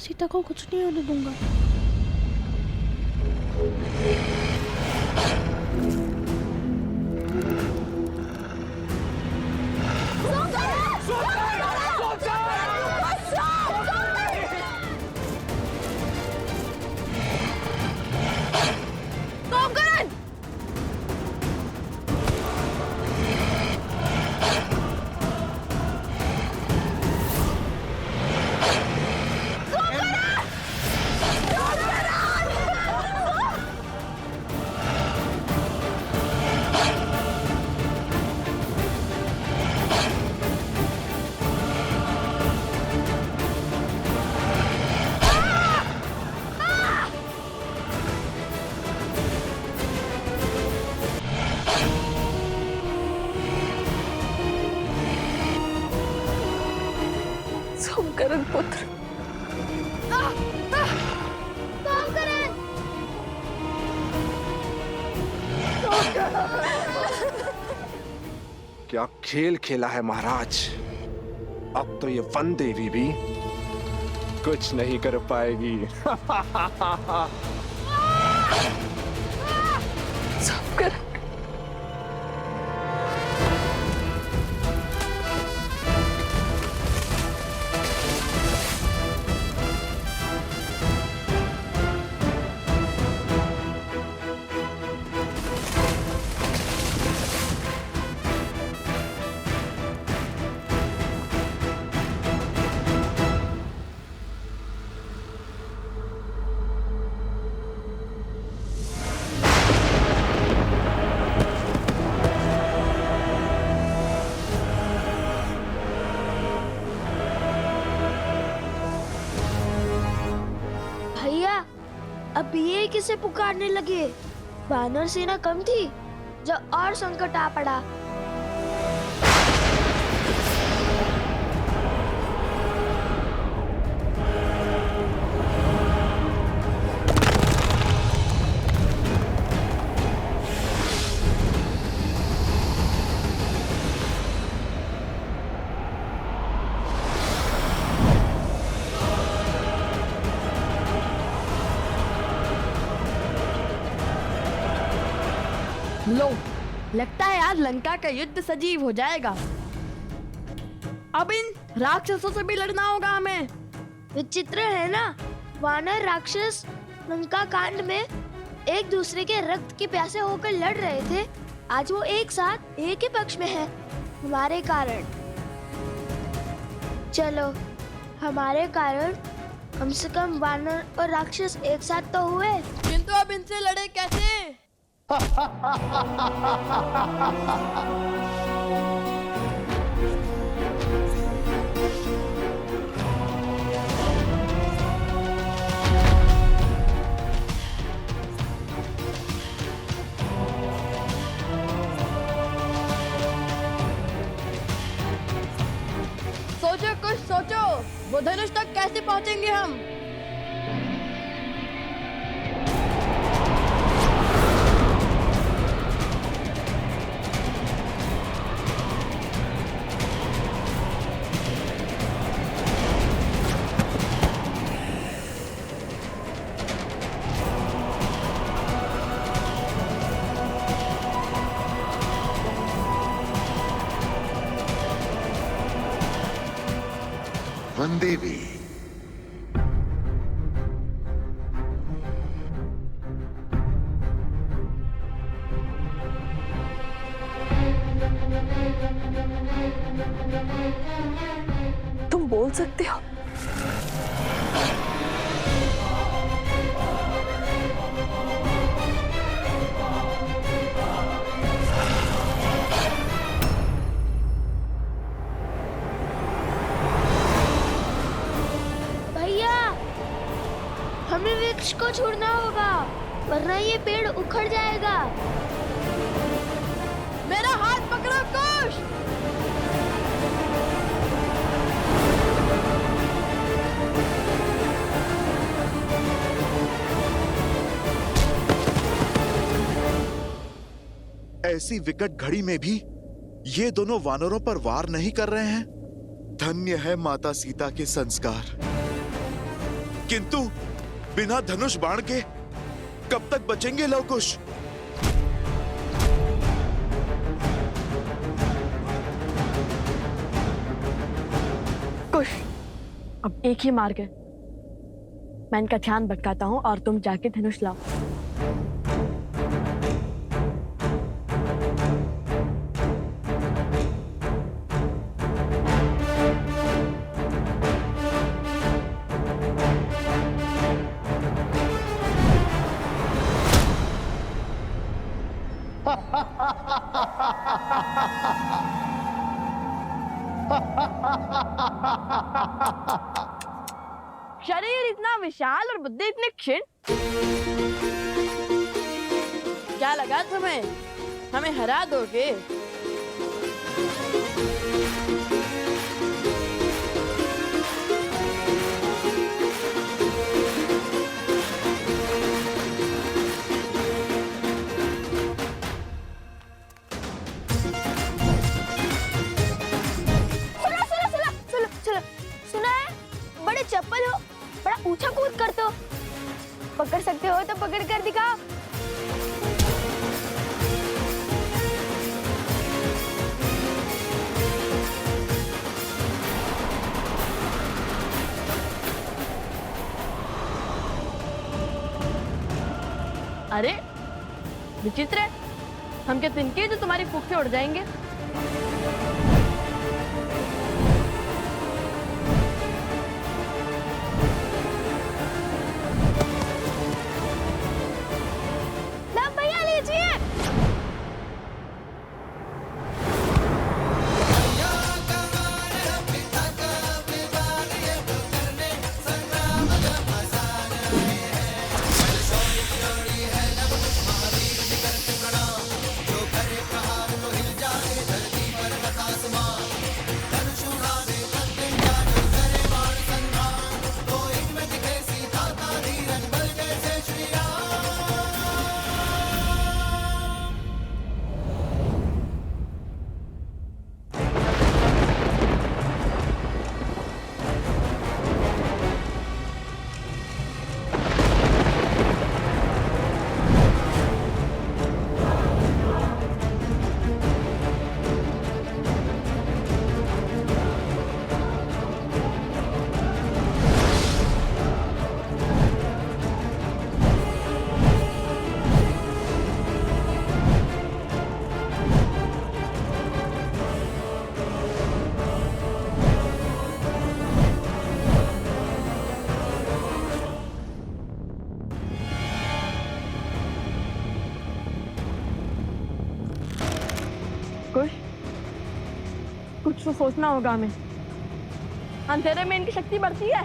सीता को कुछ नहीं होने दूंगा। सोमकरण पुत्र, क्या खेल खेला है महाराज। अब तो ये वन देवी भी कुछ नहीं कर पाएगी। सोमकरण, भैया, अब ये किसे पुकारने लगे? वानर सेना कम थी, जब और संकट आ पड़ा। लो, लगता है आज लंका का युद्ध सजीव हो जाएगा। अब इन राक्षसों से भी लड़ना होगा हमें। विचित्र है ना, वानर राक्षस लंका कांड में एक दूसरे के रक्त के प्यासे होकर लड़ रहे थे। आज वो एक साथ एक ही पक्ष में है, हमारे कारण। चलो, हमारे कारण कम से कम वानर और राक्षस एक साथ तो हुए। किंतु अब इनसे लड़े कैसे? सोचो, कुछ सोचो। वो धनुष तक कैसे पहुंचेंगे हम? वन देवी, तुम बोल सकते हो? भैया, हमें वृक्ष को छोड़ना होगा, वरना ये पेड़ उखड़ जाएगा। मेरा हाथ पकड़ो कुश। ऐसी विकट घड़ी में भी ये दोनों वानरों पर वार नहीं कर रहे हैं। धन्य है माता सीता के संस्कार। किंतु बिना धनुष बाण के कब तक बचेंगे लवकुश? कुश, अब एक ही मार्ग है। मैं इनका ध्यान भटकाता हूँ और तुम जाके धनुष लाओ। शरीर इतना विशाल और बुद्धि इतनी क्षीण। क्या लगा तुम्हें हमें हरा दोगे? सुना है? बड़े चप्पल हो, बड़ा ऊंचा कूद करते हो। पकड़ सकते हो तो पकड़ कर दिखाओ। अरे विचित्र है, हम क्या तिनके जो तुम्हारी फूंक से उड़ जाएंगे? ना भैया लीजिए। कुछ तो सोचना होगा हमें। अंधेरे में इनकी शक्ति बढ़ती है,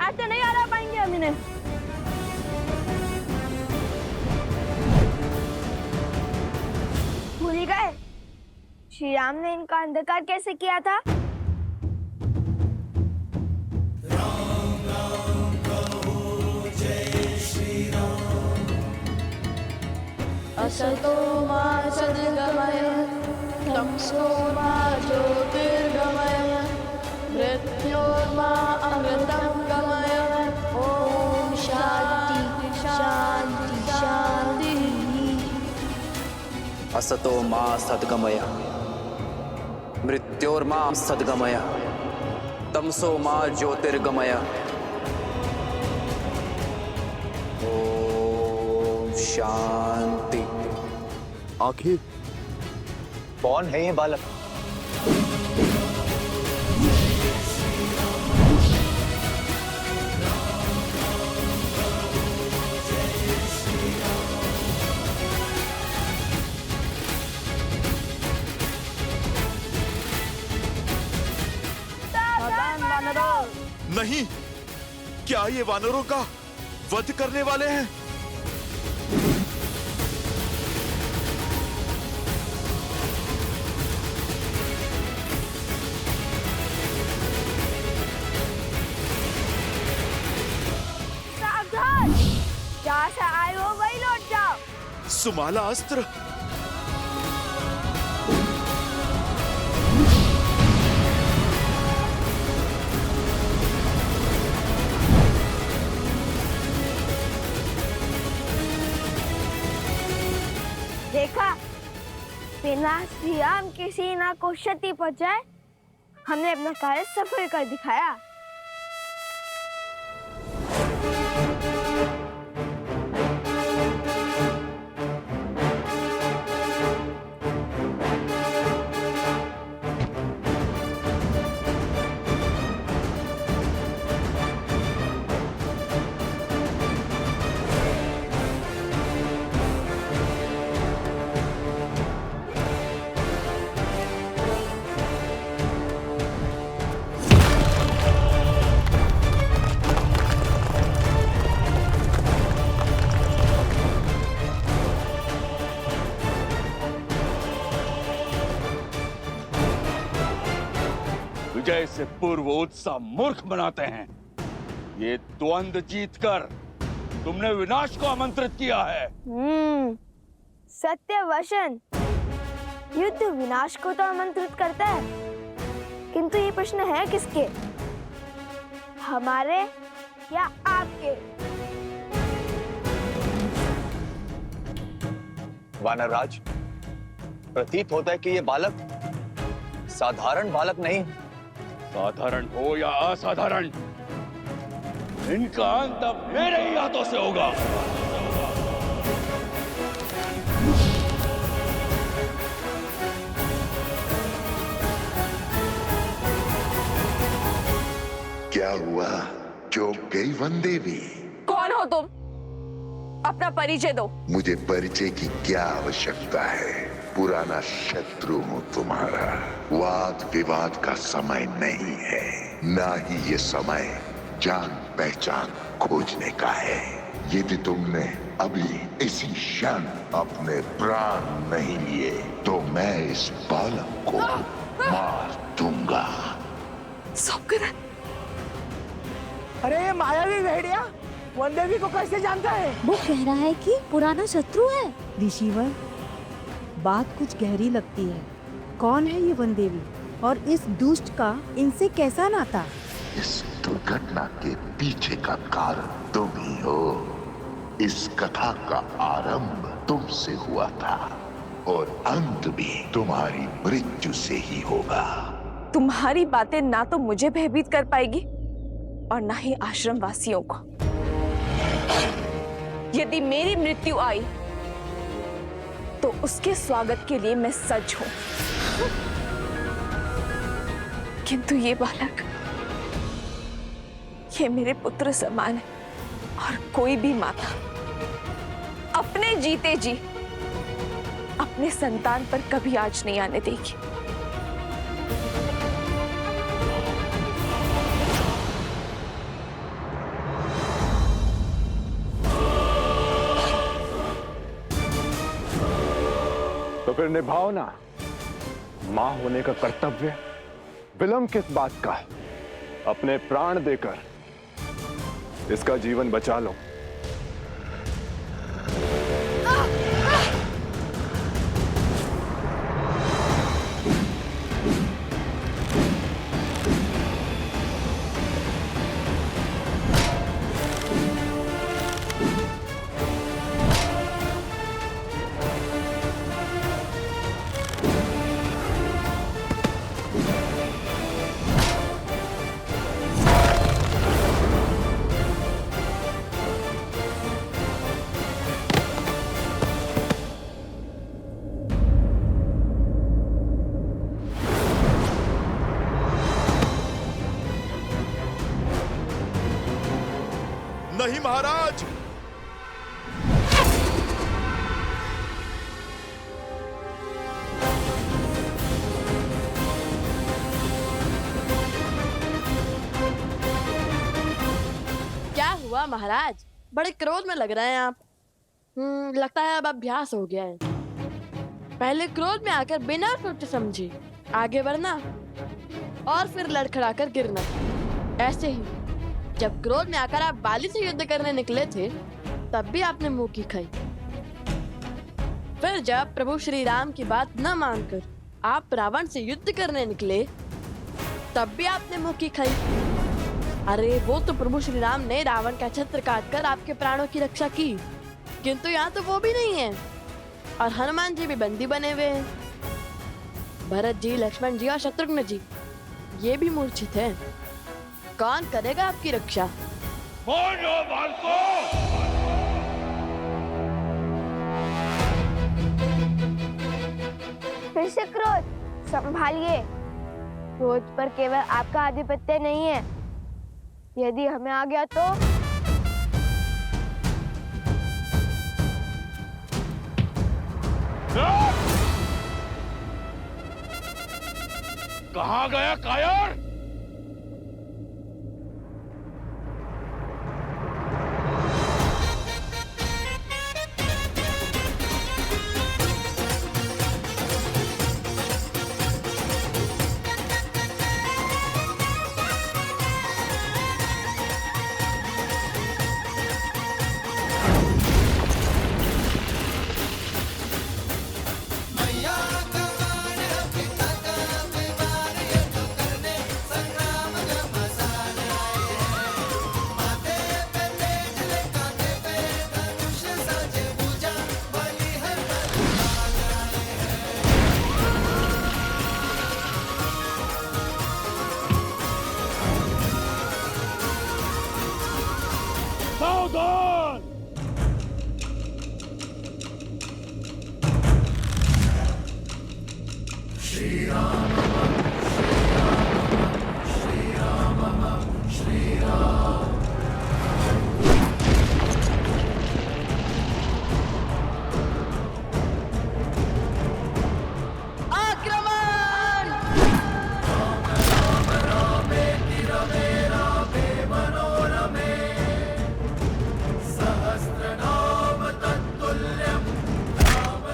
ऐसे नहीं हरा पाएंगे हम इन्हें। भूल गए श्री राम ने इनका अंधकार कैसे किया था? असतो मा सद्गमय तमसो मा ज्योतिर्गमय मृत्योर्मा अमृतं गमय। ओम शांति शांति शांति। असतो मा सद्गमय मृत्योर्मा सद्गमय तमसो मा ज्योतिर्गमय। ओम शांति। आखिर कौन है ये बालक? नहीं, क्या ये वानरों का वध करने वाले हैं? सावधान, जहाँ से आए हो वही लौट जाओ। सुमाला अस्त्र। ना श्री राम की सेना को क्षति पहुंचाए, हमने अपना कार्य सफल कर दिखाया। विजय से पूर्व उत्साह मूर्ख बनाते हैं। ये द्वंद्व जीतकर तुमने विनाश को आमंत्रित किया है। सत्य वचन। युद्ध विनाश को तो आमंत्रित करता है, किंतु ये प्रश्न है किसके, हमारे या आपके? वानरराज, प्रतीत होता है कि ये बालक साधारण बालक नहीं। साधारण हो या असाधारण, इनका अंत अब मेरे ही हाथों से होगा। क्या हुआ? चौंक गई वनदेवी? कौन हो तुम? अपना परिचय दो। मुझे परिचय की क्या आवश्यकता है? पुराना शत्रु हूं तुम्हारा। वाद विवाद का समय नहीं है, ना ही ये समय जान पहचान खोजने का है। यदि तुमने अभी इसी क्षण अपने प्राण नहीं लिए तो मैं इस बालक को मार दूंगा। सौकरन, अरे ये मायावी भेड़िया वनदेवी को कैसे जानता है? वो कह रहा है कि पुराना शत्रु है। ऋषिवर, बात कुछ गहरी लगती है। कौन है ये वनदेवी और इस दुष्ट का इनसे कैसा नाता? इस दुर्घटना के पीछे का कारण तुम ही हो। इस कथा का आरंभ तुमसे हुआ था और अंत भी तुम्हारी मृत्यु से ही होगा। तुम्हारी बातें ना तो मुझे भयभीत कर पाएगी और ना ही आश्रम वासियों को। यदि मेरी मृत्यु आई तो उसके स्वागत के लिए मैं सज्ज हूं, किंतु ये बालक, ये मेरे पुत्र समान है और कोई भी माता अपने जीते जी अपने संतान पर कभी आँच नहीं आने देगी। तो फिर निभाओ ना मां होने का कर्तव्य। विलंब किस बात का? अपने प्राण देकर इसका जीवन बचा लो। नहीं महाराज। क्या हुआ महाराज? बड़े क्रोध में लग रहे हैं आप। लगता है अब अभ्यास हो गया है। पहले क्रोध में आकर बिना सोचे समझे आगे बढ़ना और फिर लड़खड़ाकर गिरना। ऐसे ही जब क्रोध में आकर आप बाली से युद्ध करने निकले थे तब भी आपने मुंह की खाई। फिर जब प्रभु श्री राम की बात न मानकर आप रावण से युद्ध करने निकले तब भी आपने मुंह की खाई। अरे वो तो प्रभु श्री राम ने रावण का छत्र काटकर आपके प्राणों की रक्षा की, किंतु यहाँ तो वो भी नहीं है और हनुमान जी भी बंदी बने हुए हैं। भरत जी, लक्ष्मण जी और शत्रुघ्न जी ये भी मूर्छित हैं। कौन करेगा आपकी रक्षा? मारो बालको! फिर से क्रोध, संभालिए। क्रोध पर केवल आपका आधिपत्य नहीं है, यदि हमें आ गया तो कहाँ गया कायर? सावधान!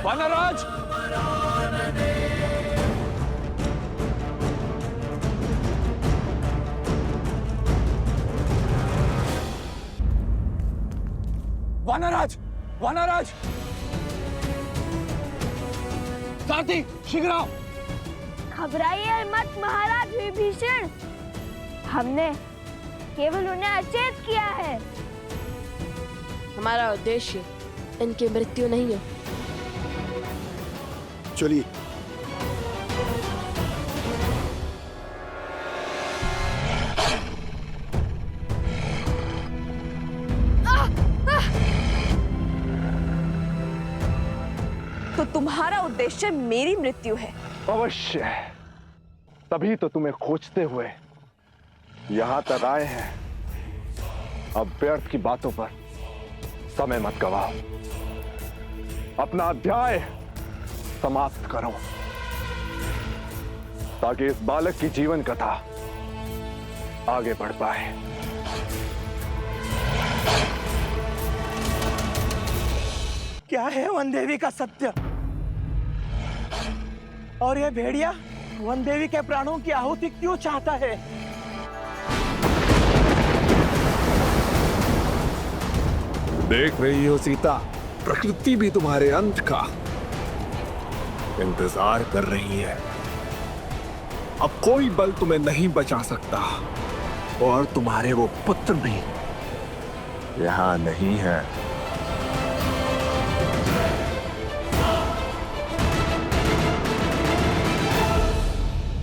वानराज! वानराज! वानराज! साथी, शीघ्र आओ! घबराइए मत महाराज विभीषण, हमने केवल उन्हें अचेत किया है। हमारा उद्देश्य इनकी मृत्यु नहीं है। चलिए। तो तुम्हारा उद्देश्य मेरी मृत्यु है? अवश्य, तभी तो तुम्हें खोजते हुए यहां तक आए हैं। अब व्यर्थ की बातों पर समय मत गवाओ, अपना अध्याय समाप्त करो ताकि इस बालक की जीवन कथा आगे बढ़ पाए। क्या है वन देवी का सत्य? और ये भेड़िया वन देवी के प्राणों की आहुति क्यों चाहता है? देख रही हो सीता, प्रकृति भी तुम्हारे अंत का इंतजार कर रही है। अब कोई बल तुम्हें नहीं बचा सकता और तुम्हारे वो पुत्र भी यहाँ नहीं है।